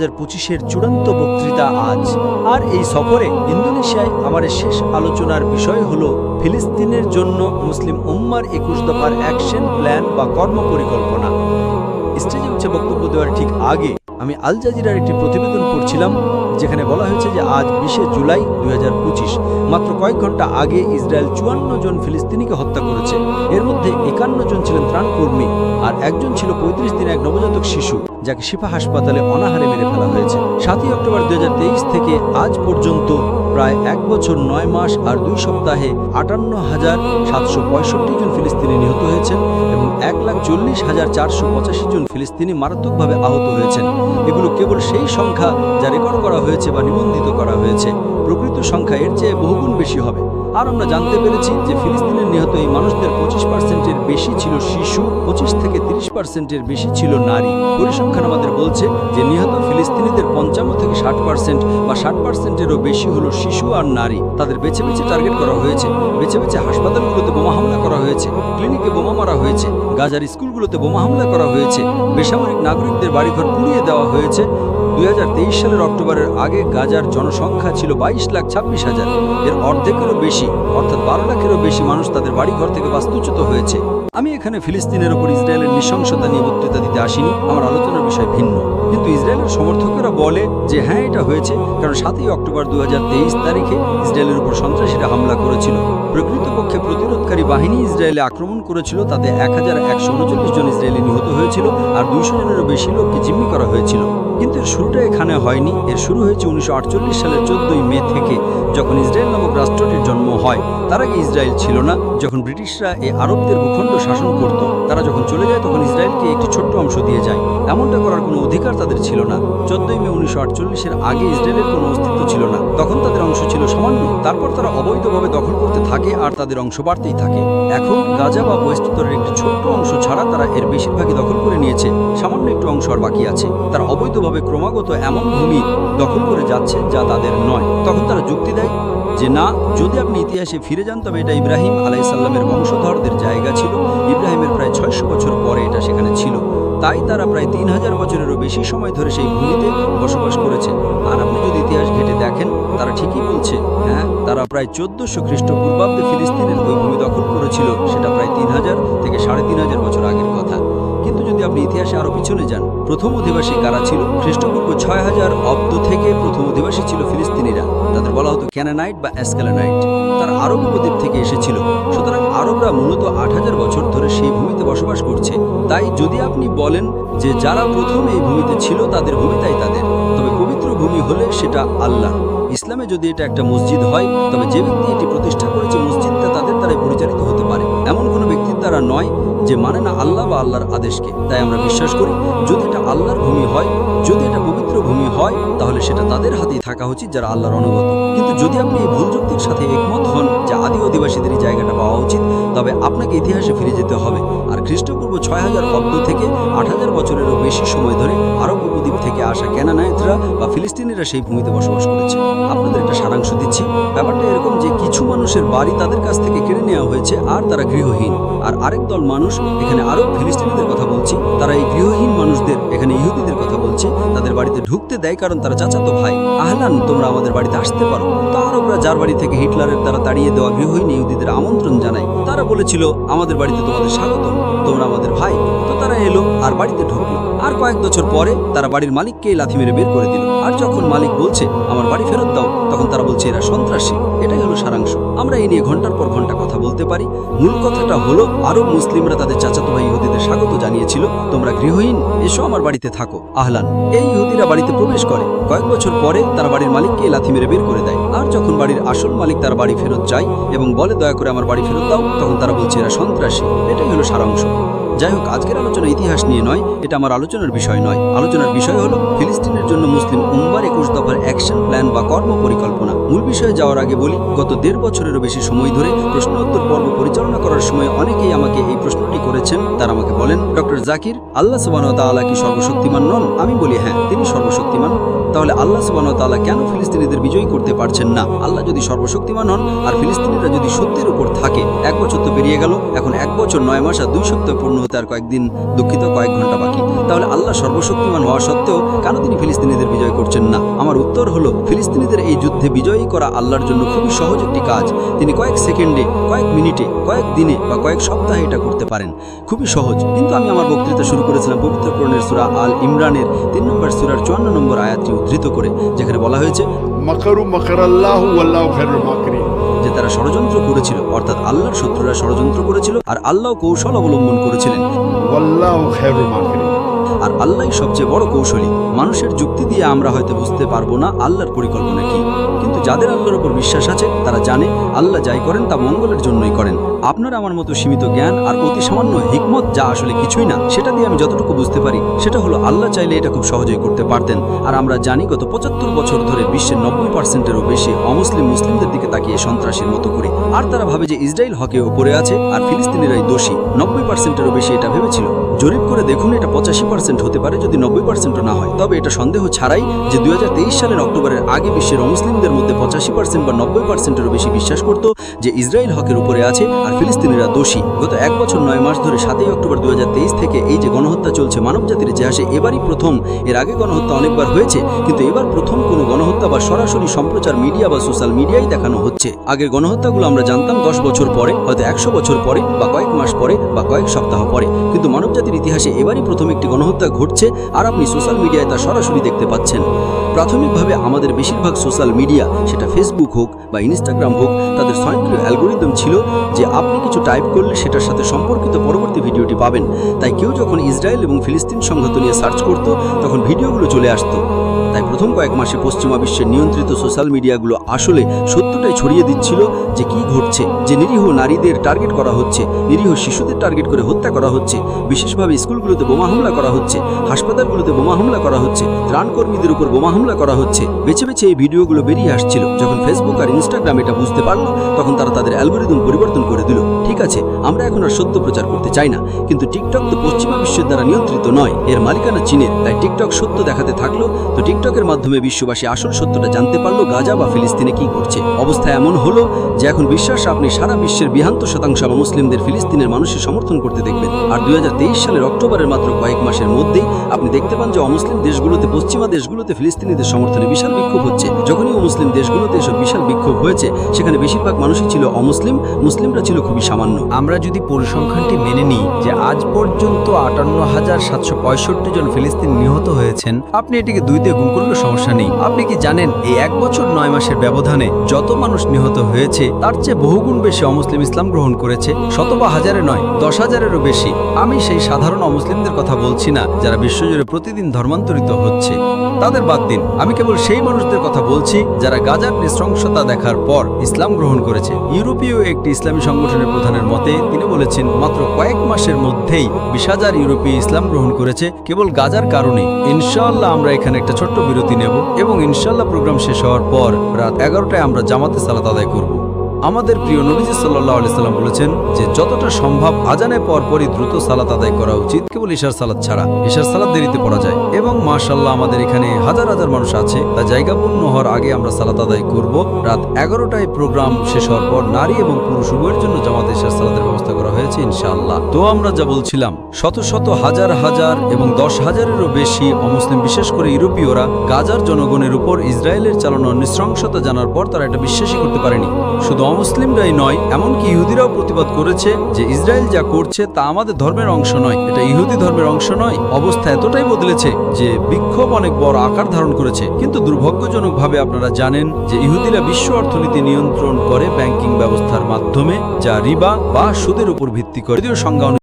2025-এর চূড়ান্ত বক্তৃতা আজ। আর এই সফরে ইন্দোনেশিয়ায় আমার শেষ আলোচনার বিষয় হল ফিলিস্তিনের জন্য মুসলিম উম্মার 21 দফার অ্যাকশন প্ল্যান বা কর্মপরিকল্পনা। স্টেজে উঠে বক্তব্য দেওয়ার ঠিক আগে আমি আল জাজিরার একটি প্রতিবেদন পড়ছিলাম, যেখানে বলা হয়েছে যে আজ 20শে জুলাই 2025, মাত্র কয়েক ঘন্টা আগে ইসরায়েল 54 জন ফিলিস্তিনিকে হত্যা করেছে। এর মধ্যে 51 জন ছিলেন ত্রাণকর্মী, আর একজন ছিল 35 দিনের এক নবজাতক শিশু, যাকে শিফা হাসপাতালে অনাহারে মেরে ফেলা হয়েছে। 7ই অক্টোবর 2023 থেকে আজ পর্যন্ত প্রায় 1 বছর 9 মাস আর 2 সপ্তাহে 58,765 জন ফিলিস্তিনি নিহত হয়েছেন এবং 1,40,485 জন ফিলিস্তিনি মারাত্মকভাবে আহত হয়েছেন। এগুলো কেবল সেই সংখ্যা যা রেকর্ড করা হয়েছে বা নিবন্ধিত করা হয়েছে। প্রকৃত সংখ্যা এর চেয়ে বহুগুণ বেশি হবে। আর আমরা জানতে পেরেছি যে ফিলিস্তিনের নিহত এই মানুষদের 25%-এর বেশি ছিল শিশু, 25 থেকে 30%-এর বেশি ছিল নারী। পরিসংখ্যান আমাদের বলছে যে নিহত ফিলিস্তিনিদের 55 থেকে 60% বা 60%-এরও বেশি হলো শিশু আর নারী। তাদের বেছে বেছে টার্গেট করা হয়েছে, বেছে বেছে হাসপাতালগুলোতে বোমা হামলা করা হয়েছে, ক্লিনিকে বোমা মারা হয়েছে, গাজার স্কুলগুলোতে বোমা হামলা করা হয়েছে, বেসামরিক নাগরিকদের বাড়িঘর পুড়িয়ে দেওয়া হয়েছে। 2023 সালের অক্টোবরের আগে গাজার জনসংখ্যা ছিল 22,26,000। এর অর্ধেকেরও বেশি, অর্থাৎ 12 লাখেরও বেশি মানুষ তাদের বাড়িঘর থেকে বাস্তুচ্যুত হয়েছে। আমি এখানে ফিলিস্তিনের ওপর ইসরায়েলের নৃশংসতা নিয়ে বক্তৃতা দিতে আসিনি, আমার আলোচনার বিষয় ভিন্ন। কিন্তু ইসরায়েলের সমর্থকেরা বলে যে হ্যাঁ, এটা হয়েছে, কারণ 7ই অক্টোবর 2023 তারিখে ইসরায়েলের উপর সন্ত্রাসীরা হামলা করেছিল। প্রকৃতপক্ষে প্রতিরোধকারী বাহিনী ইসরায়েলে আক্রমণ করেছিল, তাতে 1,139 জন ইসরায়েলি নিহত হয়েছিল আর 200 জনেরও বেশি লোককে জিম্মি করা হয়েছিল। কিন্তু এর শুরুটা এখানে হয়নি। এর শুরু হয়েছে 1948 সালের 14ই মে থেকে, যখন ইসরায়েল নামক রাষ্ট্রটির জন্ম হয়। তার আগে ইসরায়েল ছিল না। যখন ব্রিটিশরা এই আরবদের ভূখণ্ড শাসন করত, তারা যখন চলে যায় তখন ইসরায়েলকে একটি ছোট্ট অংশ দিয়ে যায়। এমনটা করার কোনো অধিকার তাদের ছিল না। 14ই মে 1948-এর আগে ইসরায়েলের কোনো অস্তিত্ব ছিল না। তখন তাদের অংশ ছিল সামান্য। তারপর তারা অবৈধভাবে দখল করতে থাকে আর তাদের অংশ বাড়তেই থাকে। এখন গাজা বা ওয়েস্টতরের একটি ছোট্ট অংশ ছাড়া তারা এর বেশিরভাগই দখল করে নিয়েছে। সামান্য একটু অংশ আর বাকি আছে। তারা অবৈধভাবে ক্রমাগত এমন ভূমি দখল করে যাচ্ছে যা তাদের নয়। তখন তারা যুক্তি দেয় যে না, যদি আপনি ইতিহাসে ফিরে যান তবে এটা ইব্রাহিম আলাইসাল্লামের বংশধরদের জায়গা ছিল। ইব্রাহিমের প্রায় 600 বছর পরে এটা সেখানে ছিল। তাই তারা প্রায় 3000 বছরেরও বেশি সময় ধরে সেই ভূমিতে বসবাস করেছে। আর আপনি যদি ইতিহাস ঘেঁটে দেখেন, তারা ঠিকই বলছে। হ্যাঁ, তারা প্রায় 1400 খ্রিস্টপূর্বাব্দে ফিলিস্তিনের ওই ভূমি দখল করেছিল। সেটা প্রায় 3000 থেকে 3500 বছর আগের কথা। কিন্তু যদি আপনি ইতিহাসে আরো পিছনে যান, প্রথম অধিবাসী কারা ছিল? খ্রিস্টপূর্ব 6000 অব্দ থেকে প্রথম অধিবাসী ছিল ফিলিস্তিনিরা। তাদের বলা হতো ক্যানানাইট বা অ্যাসকালানাইট। তারা আরব উপদ্বীপ থেকে এসেছিল। সুতরাং আরবরা মূলত 8000 বছর ধরে সেই ভূমিতে বসবাস করছে। তাই যদি আপনি বলেন যে যারা প্রথম এই ভূমিতে ছিল তাদের ভূমি, তাই তাদের। তবে পবিত্র ভূমি হলে সেটা আল্লাহ। ইসলামে যদি এটা একটা মসজিদ হয়, তবে যে ব্যক্তি এটি প্রতিষ্ঠা করেছে মসজিদটা তাদের দ্বারাই পরিচালিত হতে পারে। এমন কোনো ব্যক্তির দ্বারা নয় যে মানে না আল্লাহ বা আল্লাহর আদেশকে। তাই আমরা বিশ্বাস করি, যদি এটা আল্লাহর ভূমি হয়, যদি এটা পবিত্র ভূমি হয়, তাহলে সেটা তাদের হাতেই থাকা উচিত যারা আল্লাহর অনুগত। কিন্তু যদি আপনি এই ভুল যুক্তির সাথে একমত হন যে আদি অধিবাসীদের এই জায়গাটা পাওয়া উচিত, তবে আপনাকে ইতিহাসে ফিরে যেতে হবে। আর খ্রিস্টপূর্ব 6000 অব্দ থেকে 8000 বছরেরও বেশি সময় ধরে আরব উপদ্বীপ থেকে আসা ক্যানানাইটরা বা ফিলিস্তিনিরা সেই ভূমিতে বসবাস করেছে। আপনাদের একটা সারাংশ দিচ্ছি। ব্যাপারটা এরকম যে কিছু মানুষের বাড়ি তাদের কাছ থেকে কেড়ে নেওয়া হয়েছে আর তারা গৃহহীন। আর আরেক দল মানুষ, এখানে আরব ফিলিস্তিনিদের কথা বলছি, তারা এই গৃহহীন মানুষদের, এখানে ইহুদিদের কথা বলছি, তাদের বাড়িতে ঢুকতে দেয়, কারণ তারা চাচাতো ভাই। আহলান, তোমরা আমাদের বাড়িতে আসতে পারো। তো আরবরা যার বাড়ি থেকে হিটলারের দ্বারা তাড়িয়ে দেওয়া গৃহহীন ইহুদিদের আমন্ত্রণ জানায়, তারা বলেছিল আমাদের বাড়িতে তোমাদের স্বাগতম, তোমরা আমাদের ভাই। তো তারা এলো আর বাড়িতে ঢুকলো। আর কয়েক বছর পরে তারা বাড়ির মালিককে লাথি মেরে বের করে দিল। আর যখন মালিক বলছে আমার বাড়ি ফেরত দাও, তখন তারা বলছে এরা সন্ত্রাসী। এটাই হলো সারাংশ। আমরা এই নিয়ে ঘন্টার পর ঘন্টা কথা বলতে পারি। মূল কথাটা হলো আরব মুসলিমরা তাদের চাচাতো ভাই ইহুদিদের স্বাগত জানিয়েছিল, তোমরা গৃহহীন, এসো আমার বাড়িতে থাকো, আহলান। এই ইহুদিরা বাড়িতে প্রবেশ করে। কয়েক বছর পরে তারা বাড়ির মালিককে লাথি মেরে বের করে দেয়। আর যখন বাড়ির আসল মালিক তার বাড়ি ফেরত যায় এবং বলে দয়া করে আমার বাড়ি ফেরত দাও, তখন তারা বলছে এরা সন্ত্রাসী। এটাই হলো সারাংশ। যাই হোক, আজকের আলোচনা ইতিহাস নিয়ে নয়, এটা আমার আলোচনার বিষয় নয়। আলোচনার বিষয় হলো ফিলিস্তিনের জন্য মুসলিম উম্মার 21 দফার অ্যাকশন প্ল্যান বা কর্ম পরিকল্পনা। মূল বিষয়ে যাওয়ার আগে বলি, গত 1.5 বছরেরও বেশি সময় ধরে প্রশ্ন উত্তর পর্ব পরিচালনা করার সময় অনেকেই আমাকে এই প্রশ্নটি করেছেন। তারা আমাকে বলেন, ডক্টর জাকির, আল্লাহ সুবহানাহু ওয়া তাআলা কি সর্বশক্তিমান নন? আমি বলি হ্যাঁ, তিনি সর্বশক্তিমান। তাহলে আল্লাহ সুবহানাহু ওয়া তাআলা কেন ফিলিস্তিনিদের বিজয়ী করতে পারছেন না? আল্লাহ যদি সর্বশক্তিমান হন আর ফিলিস্তিনিরা যদি সত্যের উপর থাকে, 1 বছর তো পেরিয়ে গেল, এখন 1 বছর 9 মাস আর 2 সপ্তাহ পূর্ণ হতে আর কয়েকদিন, দুঃখিত, কয়েক ঘন্টা বাকি। তাহলে আল্লাহ সর্বশক্তিমান হওয়া সত্ত্বেও কেন তিনি ফিলিস্তিনিদের বিজয় করছেন না? আমার উত্তর হলো, ফিলিস্তিনিদের এই যুদ্ধে বিজয়ী করা আল্লাহর জন্য খুবই সহজ একটি কাজ। তিনি কয়েক সেকেন্ডে, কয়েক মিনিটে, কয়েক দিনে বা কয়েক সপ্তাহে এটা করতে পারেন। খুবই সহজ। কিন্তু আমি আমার বক্তৃতা শুরু করেছিলাম পবিত্র কোরআনের সূরা আল ইমরানের 3 নম্বর সূরার 54 নম্বর আয়াতটি উদ্ধৃত করে, যেখানে বলা হয়েছে মাকারু মাকারাল্লাহু ওয়াল্লাহু খায়রুল মাকিরিন, যে তারা ষড়যন্ত্র করেছিল, অর্থাৎ আল্লাহর শত্রুরা ষড়যন্ত্র করেছিল আর আল্লাহ কৌশল অবলম্বন করেছিলেন, ওয়াল্লাহু খায়রুল মাকিরিন। আর আল্লাহই সবচেয়ে বড় কৌশলী। মানুষের যুক্তি দিয়ে আমরা হয়তো বুঝতে পারবো না আল্লাহর পরিকল্পনা কি, কিন্তু যাদের আল্লাহর উপর বিশ্বাস আছে তারা জানে আল্লাহ যাই করেন তা মঙ্গলের জন্যই করেন। আপনার আমার মতো সীমিত জ্ঞান আর অতি সামান্য হিকমত, যা আসলে কিছুই না, সেটা দিয়ে আমি যতটুকু বুঝতে পারি সেটা হলো আল্লাহ চাইলে এটা খুব সহজেই করতে পারতেন। আর আমরা জানি গত 75 বছর ধরে বিশ্বের 90%-এরও বেশি মুসলিমদের দিকে তাকিয়ে সন্ত্রাসীর মতো করে, আর তারা ভাবে যে ইসরায়েল হকে ওপরে আছে আর ফিলিস্তিনিরাই দোষী। 90%-এরও বেশি এটা ভেবেছিল। জরিপ করে দেখুন, এটা 85% হতে পারে, যদি 90%ও না হয়। তবে এটা সন্দেহ ছাড়াই যে 2023 সালের অক্টোবরের আগে বিশ্বের মুসলিমদের মধ্যে 85% বা 90%-এরও বেশি বিশ্বাস করত যে ইসরায়েল হকের উপরে আছে আর ফিলিস্তিনিরা দোষী। গত 1 বছর 9 মাস ধরে 7 অক্টোবর 2023 থেকে এই যে গণহত্যা চলছে মানবজাতির ইতিহাসে এবারই প্রথম। এর আগে গণহত্যা অনেকবার হয়েছে, কিন্তু এবার প্রথম কোনো গণহত্যা বা সরাসরি সম্প্রচার মিডিয়া বা সোশ্যাল মিডিয়ায় দেখানো হচ্ছে। আগের গণহত্যাগুলো আমরা জানতাম 10 বছর পরে, হয়তো 100 বছর পরে বা কয়েক মাস পরে বা কয়েক সপ্তাহ পরে, কিন্তু মানবজাতির ইতিহাসে এবারই প্রথম একটি গণহত্যা ঘটছে আর আপনি সোশ্যাল মিডিয়ায় তা সরাসরি দেখতে পাচ্ছেন। প্রাথমিকভাবে আমাদের বেশিরভাগ সোশ্যাল মিডিয়া, সেটা ফেসবুক হোক বা ইনস্টাগ্রাম হোক, তাদের স্বয়ংক্রিয় অ্যালগোরিদম ছিল যে আপনি কিছু টাইপ করলে সেটার সাথে সম্পর্কিত পরবর্তী ভিডিওটি পাবেন। তাই কেউ যখন ইসরায়েল এবং ফিলিস্তিন সংঘাত নিয়ে সার্চ করত তখন ভিডিওগুলো চলে আসতো। তাই প্রথম কয়েক মাসে পশ্চিমা বিশ্বের নিয়ন্ত্রিত সোশ্যাল মিডিয়াগুলো আসলে সত্যটাই ছড়িয়ে দিচ্ছিল যে কি ঘটছে, যে নিরীহ নারীদের টার্গেট করা হচ্ছে, নিরীহ শিশুদের টার্গেট করে হত্যা করা হচ্ছে, বিশেষভাবে স্কুলগুলোতে বোমা হামলা করা হচ্ছে, হাসপাতালগুলোতে বোমা হামলা করা হচ্ছে, ত্রাণকর্মীদের উপর বোমা হামলা করা হচ্ছে। বেছে বেছে এই ভিডিওগুলো বেরিয়ে আসছিল। যখন ফেসবুক আর ইনস্টাগ্রাম এটা বুঝতে পারলো তখন তারা তাদের অ্যালগোরিদম পরিবর্তন করে দিল। ঠিক আছে, আমরা এখন আর সত্য প্রচার করতে চাই না, কিন্তু টিকটক তো পশ্চিমা বিশ্বের দ্বারা নিয়ন্ত্রিত নয়, এর মালিকানা চীনের। তাই টিকটক সত্য দেখাতে থাকলো, তো টিকটকের মাধ্যমে বিশ্ববাসী আসল সত্যটা জানতে পারলো গাজা বা ফিলিস্তিনে কি করছে। অবস্থা এমন হলো যে এখন বিশ্বাস আপনি সারা বিশ্বের 72% মুসলিমদের ফিলিস্তিনের মানুষের সমর্থন করতে দেখবেন। আর 2023 সালের অক্টোবরের মাত্র কয়েক মাসের মধ্যেই আপনি দেখতে পান যে অমুসলিম দেশগুলোতে, পশ্চিমা দেশগুলোতে ফিলিস্তিনিদের সমর্থনে বিশাল বিক্ষোভ হচ্ছে। যখনই মুসলিম দেশগুলোতে এসব বিশাল বিক্ষোভ হয়েছে সেখানে বেশিরভাগ মানুষই ছিল অমুসলিম, মুসলিমরা ছিল খুবই সামান্য। আমরা যদি পরিসংখ্যানটি মেনে নিই যে আজ পর্যন্ত 58,765 জন ফিলিস্তিনি নিহত হয়েছেন, আপনি এটিকে 2 দিয়ে গুণ করলেও সমস্যা নেই। আপনি কি জানেন এই 1 বছর 9 মাসের ব্যবধানে যত মানুষ নিহত হয়েছে তার চেয়ে বহুগুণ বেশি অমুসলিম ইসলাম গ্রহণ করেছে? শত বা হাজারে নয়, 10,000-এরও বেশি। আমি সেই সাধারণ অমুসলিমদের কথা বলছি না যারা বিশ্বজুড়ে প্রতিদিন ধর্মান্তরিত হচ্ছে, তাদের বাদ দিন। আমি কেবল সেই মানুষদের কথা বলছি যারা গাজার নৃশংসতা দেখার পর ইসলাম গ্রহণ করেছে। ইউরোপীয় একটি ইসলামী সংগঠনের প্রধানের মতে তিনি বলেছেন মাত্র কয়েক মাসের মধ্যেই 20,000 ইউরোপীয় ইসলাম গ্রহণ করেছে কেবল গাজার কারণে। ইনশাআল্লাহ আমরা এখানে একটা ছোট্ট বিরতি নেব এবং ইনশাআল্লাহ প্রোগ্রাম শেষ হওয়ার পর রাত 11টায় আমরা জামাতে সালাত আদায় করব। আমাদের প্রিয় নবীজি সাল্লাল্লাহু আলাইহি সাল্লাম বলেছেন যে যতটা সম্ভব আজানের পরপরই দ্রুত সালাত আদায় করা উচিত, কেবল ইশার সালাত ছাড়া। ইশার সালাত দেরিতে পড়া যায় এবং মাশাআল্লাহ আমাদের এখানে হাজার হাজার মানুষ আছে, তা জায়গা পূর্ণ হওয়ার আগে আমরা সালাত আদায় করব। রাত 11টায় প্রোগ্রাম শেষ হওয়ার পর নারী এবং পুরুষ উভয়ের জন্য জামাতে ইশার সালাতের ব্যবস্থা করা হয়েছে ইনশাআল্লাহ। তো আমরা যা বলছিলাম, শত শত হাজার হাজার এবং 10,000-এরও বেশি অমুসলিম, বিশেষ করে ইউরোপীয়রা গাজার জনগণের উপর ইসরায়েলের চালানো নৃশংসতা জানার পর তারা এটা বিশ্বাসই করতে পারেনি। শুধু মুসলিমরাই নয়, এমনকি ইহুদিরাও প্রতিবাদ করেছে যে ইসরায়েল যা করছে তা আমাদের ধর্মের অংশ নয়, এটা ইহুদি ধর্মের অংশ নয়। অবস্থা এতটাই বদলেছে যে বিক্ষোভ অনেক বড় আকার ধারণ করেছে। কিন্তু দুর্ভাগ্যজনকভাবে আপনারা জানেন যে ইহুদিরা বিশ্ব অর্থনীতি নিয়ন্ত্রণ করে ব্যাংকিং ব্যবস্থার মাধ্যমে, যা রিবা বা সুদের উপর ভিত্তি করে। যদিও সংজ্ঞা